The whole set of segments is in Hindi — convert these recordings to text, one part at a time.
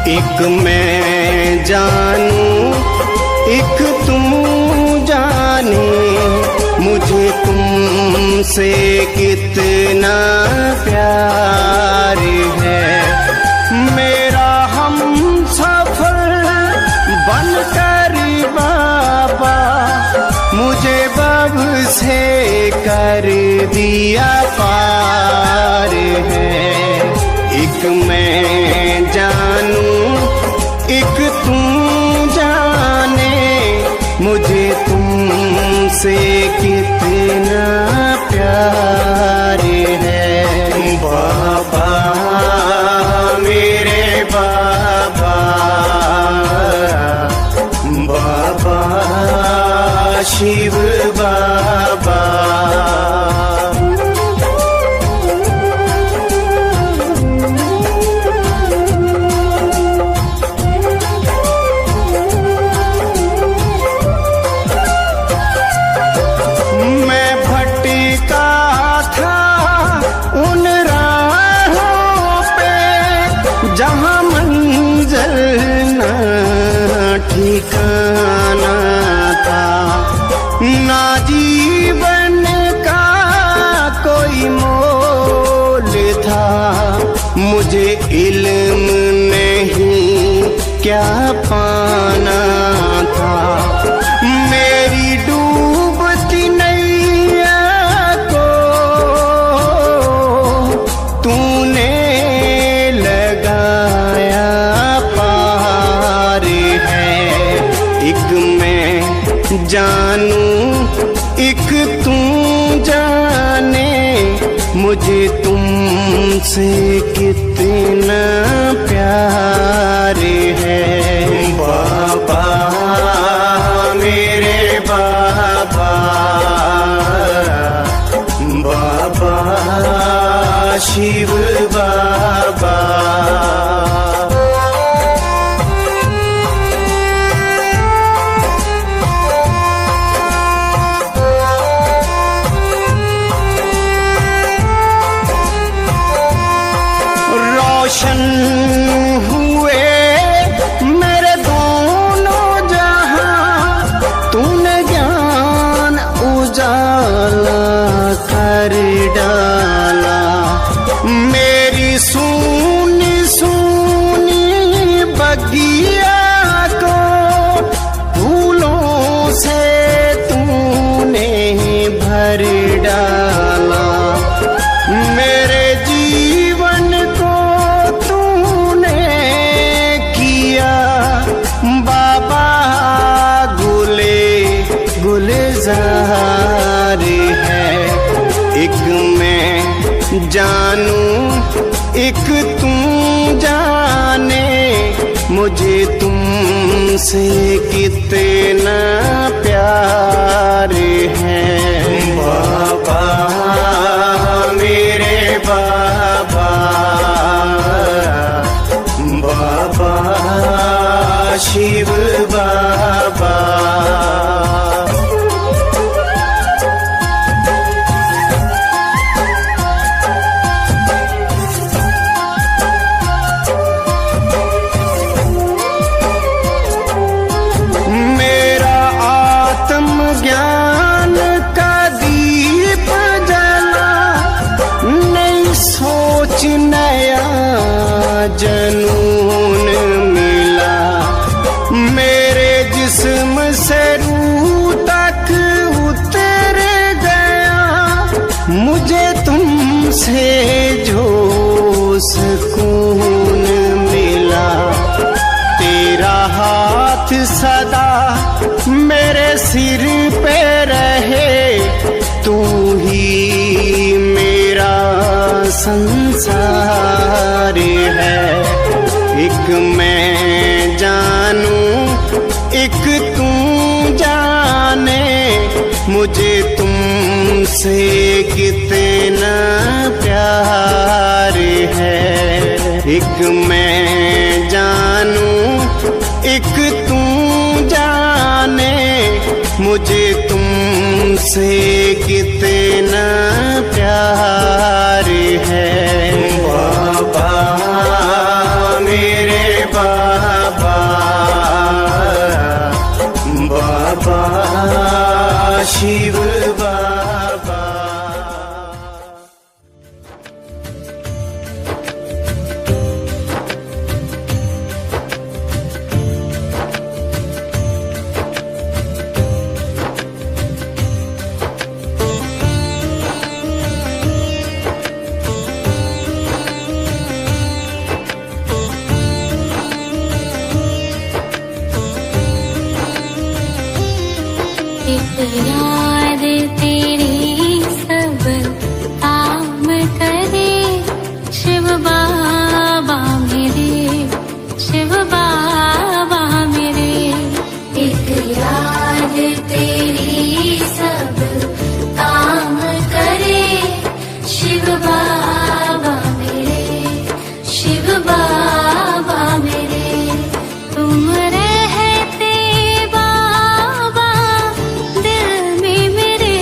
एक मैं जानूं एक तुम जाने, मुझे तुमसे कितना प्यार है। मेरा हम सफर बनकर बाबा मुझे बब से कर दिया पार है। एक मैं जानूं एक तुम जाने, मुझे तुमसे कितना प्यार है। बाबा मेरे बाबा, बाबा शिव बाबा। एक मैं जानूं एक तू जाने, मुझे तुमसे कितना प्यार है। बाबा मेरे बाबा, बाबा शिव बाबा। रोशन हुए मेरे दोनों जहां, तूने ज्ञान उजाला कर डाला। मेरी सुनी सुनी बगिया को फूलों से तूने भर डाला। मेरे जीवन को तूने किया बाबा गुलजार है। एक मैं जानूं एक तू जाने, मुझे तुमसे कितना प्यार है। बाबा मेरे बाबा, बाबा शिव बाबा। मेरा आत्मज्ञान का दीप जला, नई सोच नया जनून मिला। मेरे जिस्म से रूह तक उतर गया, मुझे तुमसे जो सुकून मिला। तेरा हाथ सदा मेरे सिर पे रहे, तू ही मेरा संसार है। एक मैं जानूं एक तू जाने, मुझे तुमसे कितना प्यार है। एक मैं जानूं एक तू जाने, मुझे तुमसे कितना प्यार है। बाबा मेरे बाबा, बाबा शिव बाबा। याद तेरी सब काम करे, शिव बाबा मेरे, शिव बाबा मेरे। एक याद तेरी सब काम करे, शिव बाबा मेरे, शिव बाबा मेरे। तुम रहते बाबा दिल में मेरे,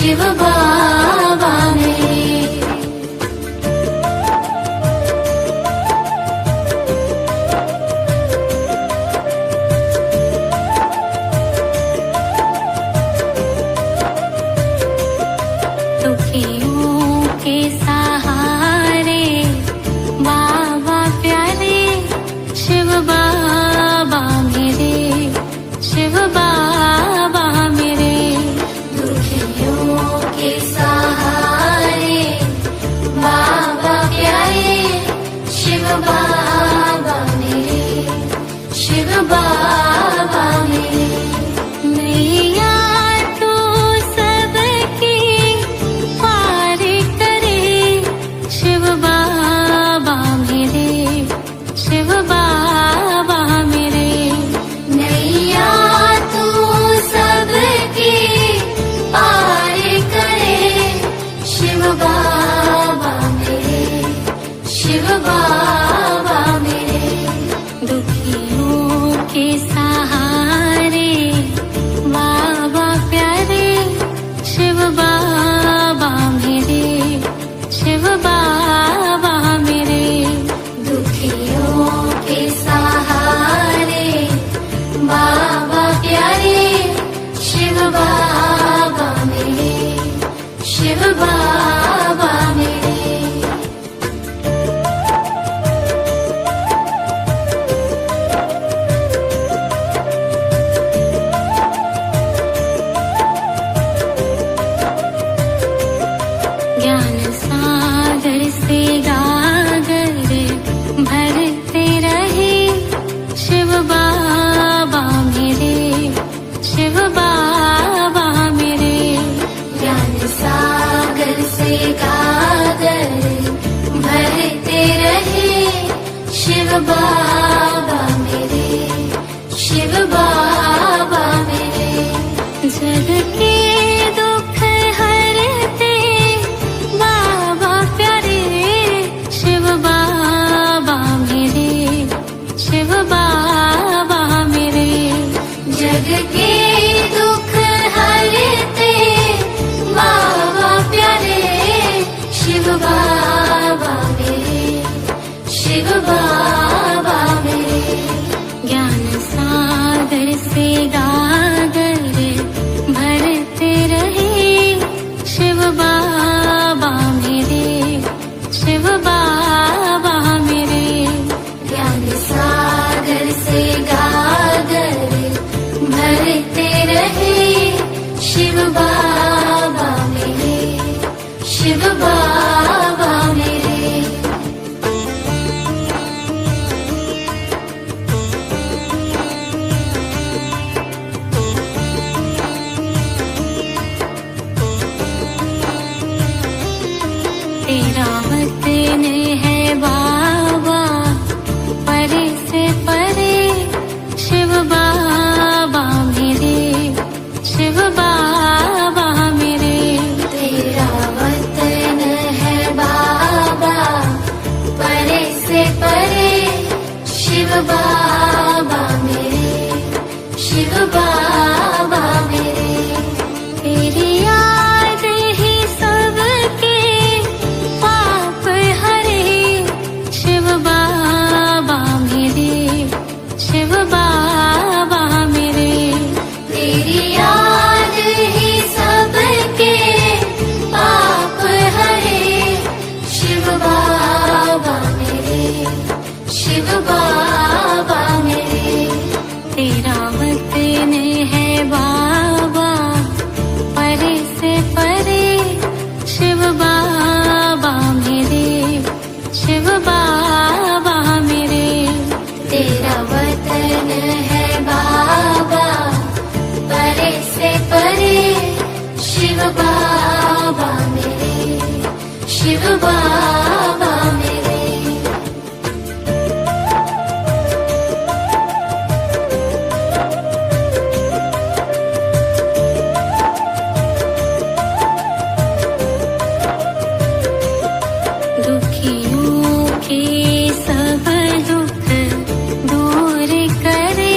शिव बाबा मेरे। दुखियों के सहारे बाबा प्यारे, शिव बाबा मेरे, शिव बाबा मेरे। दुखियों के सहारे बाबा प्यारे, शिव बाबा मेरे, शिव बाबा मेरे। नैया तो सबकी पार करे, शिव बाबा मेरे, शिव बाबा मेरे। नैया तो सबकी पार करे, शिव बाबा मेरे, शिव बाबा मेरे। दुखियों के सहारे बाबा प्यारे, शिव बाबा मेरे, शिव बाबा मेरे। दुखियों के सहारे बाबा प्यारे, शिव बाबा मेरे, शिव बाबा मेरे। ज्ञान सागर से गागर भरते रहे, शिव बाबा मेरे, शिव बाबा मेरे। ज्ञान सागर से गागर भरते रहे, शिव बाबा मेरे, शिव बाबा मेरे। जग के दुख हरते बाबा प्यारे, शिव बाबा मेरे, शिव बाबा मेरे। जग के दुख हरते बाबा प्यारे, शिव बाबा मेरे, शिव बाबा मेरे। ज्ञान सागर से गागर भरते रहे, शिव बाबा मेरे, शिव बाबा मेरे। ज्ञान सागर से गागर भरते रहे, शिव बाबा मेरे, शिव बाबा मेरे। तेरा वतन है बाबा परे से परे, शिव बाबा मेरे, शिव बाबा मेरे। तेरा वतन है बाबा परे से परे, शिव बाबा मेरे, शिव बाबा मेरे। तेरी याद ही सबके पाप हरे, शिव बाबा मेरे, शिव बाबा मेरे। तेरी याद ही सबके पाप हरे, शिव बाबा मेरे, शिव बाबा मेरे। तेरा वतन है बाबा परे से परे, शिव बाबा मेरे, शिव बाबा मेरे। तेरा वतन है बाबा परे से परे, शिव बाबा मेरे, शिव बाबा मेरे। दुखियों के सब दुख दूर करे,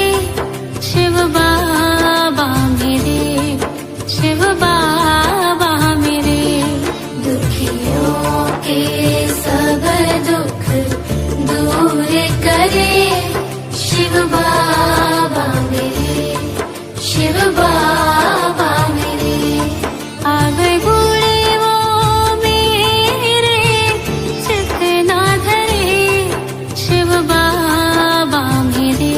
शिव बाबा मेरे, शिव बाबा शिव बाबा मेरे। अब गुणे वो मेरे चित ना धरे, शिव बाबा मेरे,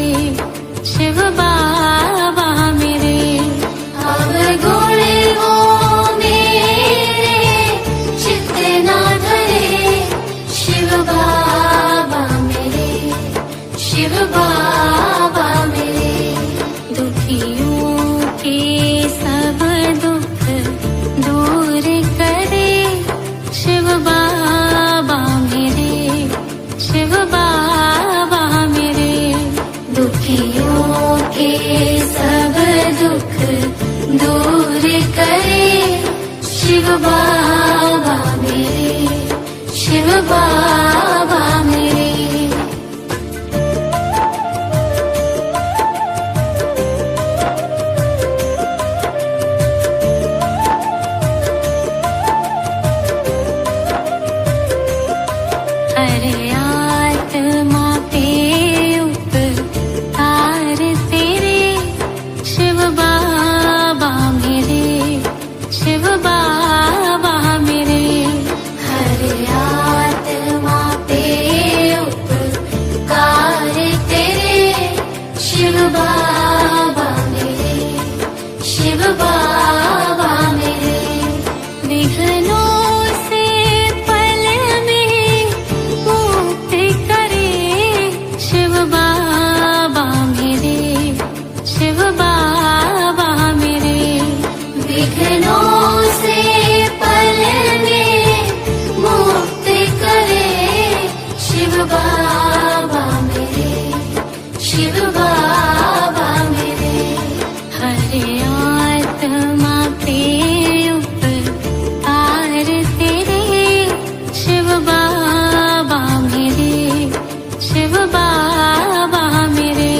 शिव बाबा मेरे। अब गुणे वो मेरे चित ना धरे, शिव बाबा मेरे, शिव बाबा मेरे। दुखियों के सब दुख दूर करे, शिव बाबा मेरे, शिव बाबा मेरे। दुखियों के सब दुख दूर करे, शिव बाबा मेरे, शिव बाबा मेरे। हरे आत्मा पे उपकार तेरे, शिव बाबा मेरे, शिव बाबा मेरे। हरे आत्मा पे उपकार तेरे, शिव बाबा मेरे, शिव बाबा मेरे। विघ्नों से पल में मुक्त करे, शिव बाबा मेरे, शिव बाबा मेरे। विघ्नों से पल में मुक्त करे, शिव बाबा मेरे, शिव बाबा मेरे। हरे आत्मा पे उपकार तेरे, शिव बाबा मेरे, शिव बाबा मेरे।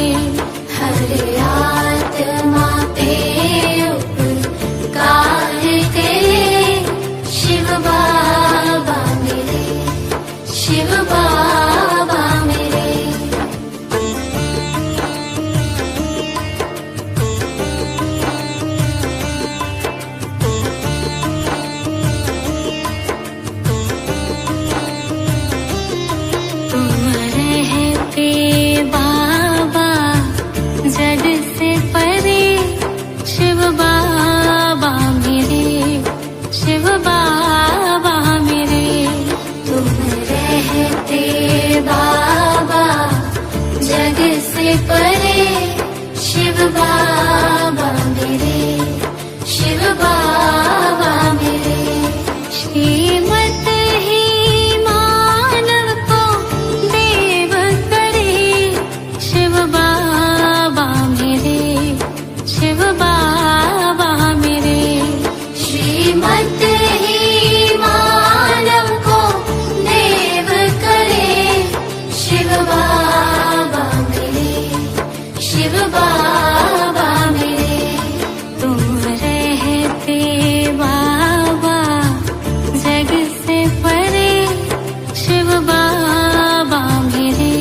हरे आत्मा पे उपकार तेरे, शिव बाबा मेरे, शिव बाबा मेरे। तुम रहते बाबा जग से परे, शिव बाबा मेरे, शिव बाबा मेरे। तुम रहते बाबा जग से परे, शिव बाबा मेरे, शिव बाबा मेरे। श्रीमत ही मानव को देव करे, शिव बाबा मेरे, शिव बाबा मेरे। श्रीमत ही मानव को देव करे, शिव बाबा मेरे, शिव बाबा मेरे। तुम रहते बाबा जग से परे, शिव बाबा मेरे,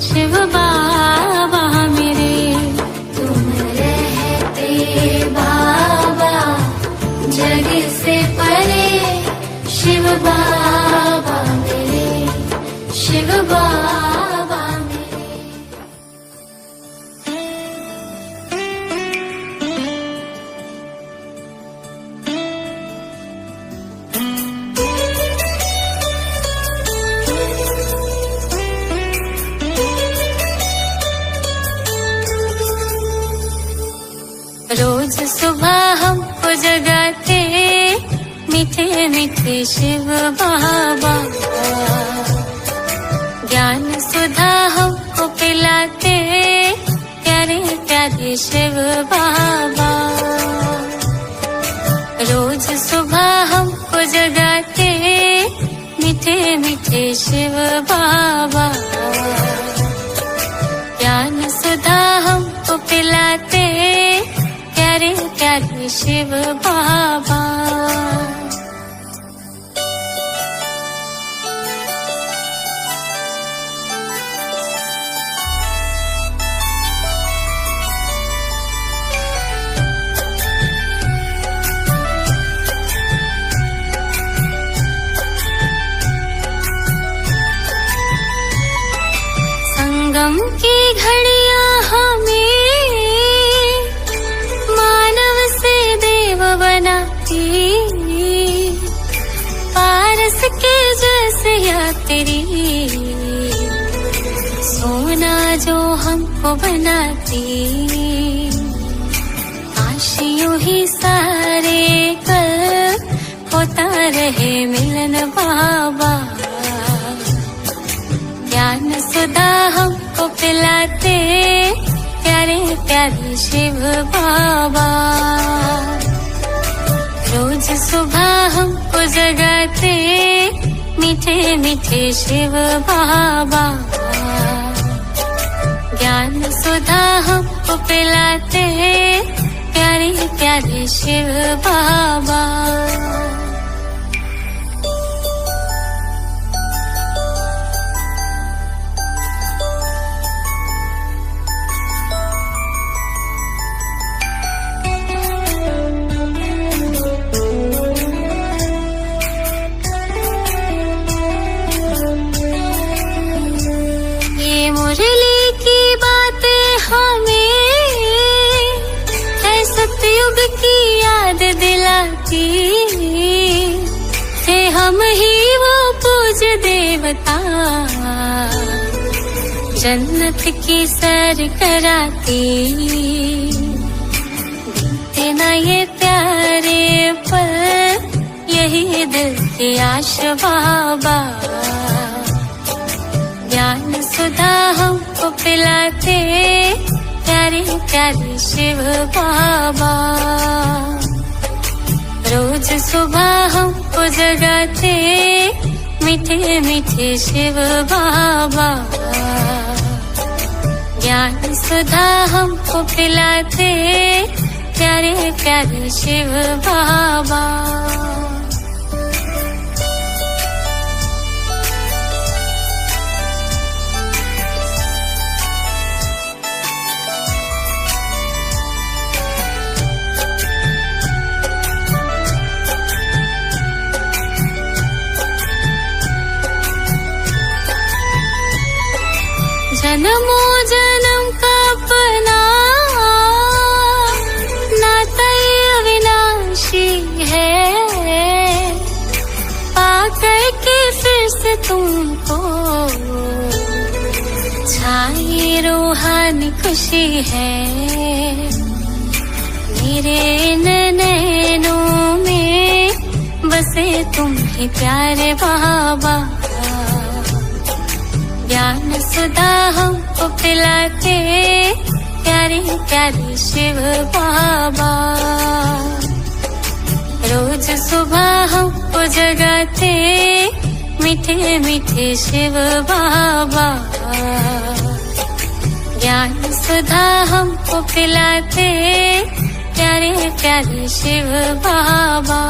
शिव बाबा मेरे। तुम रहते बाबा जग से परे, शिव बाबा मेरे, शिव बाबा मेरे। रोज सुबह हमको जगाते मीठे मीठे शिव बाबा, ज्ञान सुधा हमको पिलाते प्यारे प्यारे शिव बाबा। रोज सुबह हमको जगाते मीठे मीठे शिव बाबा, ज्ञान सुधा हमको पिलाते प्यारे प्यारे शिव बाबा। बनाती। काश यूं ही सारे कल होता रहे मिलन बाबा। ज्ञान सुधा हमको पिलाते प्यारे प्यारे शिव बाबा। रोज सुबह हमको जगाते मीठे मीठे शिव बाबा। ज्ञान सुधा हमको पिलाते प्यारे प्यारे शिव बाबा। मुरली की बातें हमें है सतयुग की याद दिलाती। थे हम ही वो पूज देवता जन्नत की सैर कराती। बीते ना ये प्यारे पल यही दिल की आश बाबा। ज्ञान सुधा हमको पिलाते प्यारे प्यारे शिव बाबा। रोज सुबह हमको जगाते मीठे मीठे शिव बाबा। ज्ञान सुधा हमको पिलाते प्यारे प्यारे शिव बाबा। जन्मों जन्म का अपना नाता अविनाशी है। पाकर के फिर से तुमको छाई रूहानी खुशी है। मेरे नैनों में बसे तुम ही प्यारे बाबा। ज्ञान सुधा हमको पिलाते प्यारे प्यारे शिव बाबा। रोज सुबह हमको जगाते मीठे मीठे शिव बाबा। ज्ञान सुधा हमको पिलाते प्यारे प्यारे शिव बाबा।